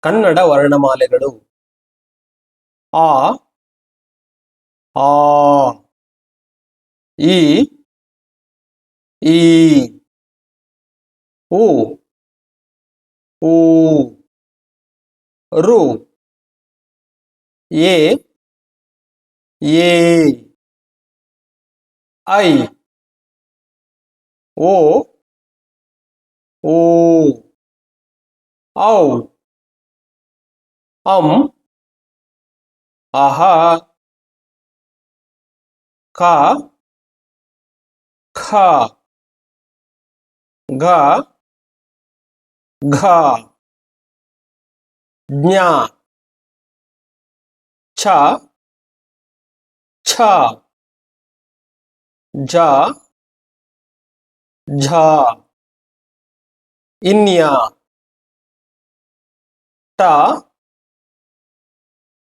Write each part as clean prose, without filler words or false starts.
ಕನ್ನಡ ವರ್ಣಮಾಲೆಗಳು ಆ ಆ ಈ ಈ ಉ ಊ ರು ಎ ಏ ಐ ಓ ಓ ಔ ಅಂ ಅಹ ಕ ಖ ಗ ಘ ಜ್ಞ ಛ ಛ ಜ ಝ ಇನ್ಯ ಟ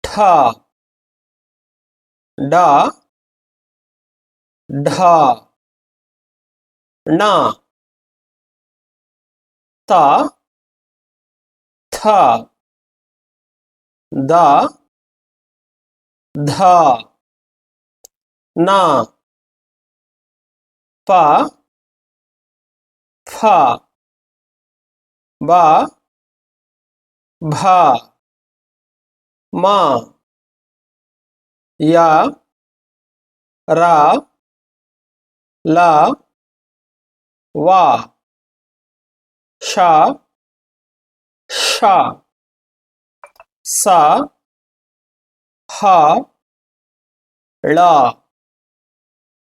ಠ ಡ ಢ ಣ ತ ಥ ದ ಧ ನ ಪ ಫ ಬ ಭ ಮ ಯ ರ ಲ ವ ಶ ಷ ಸ ಹ ಳ.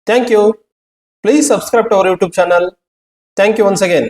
Thank you. Please subscribe to our YouTube channel. Thank you once again.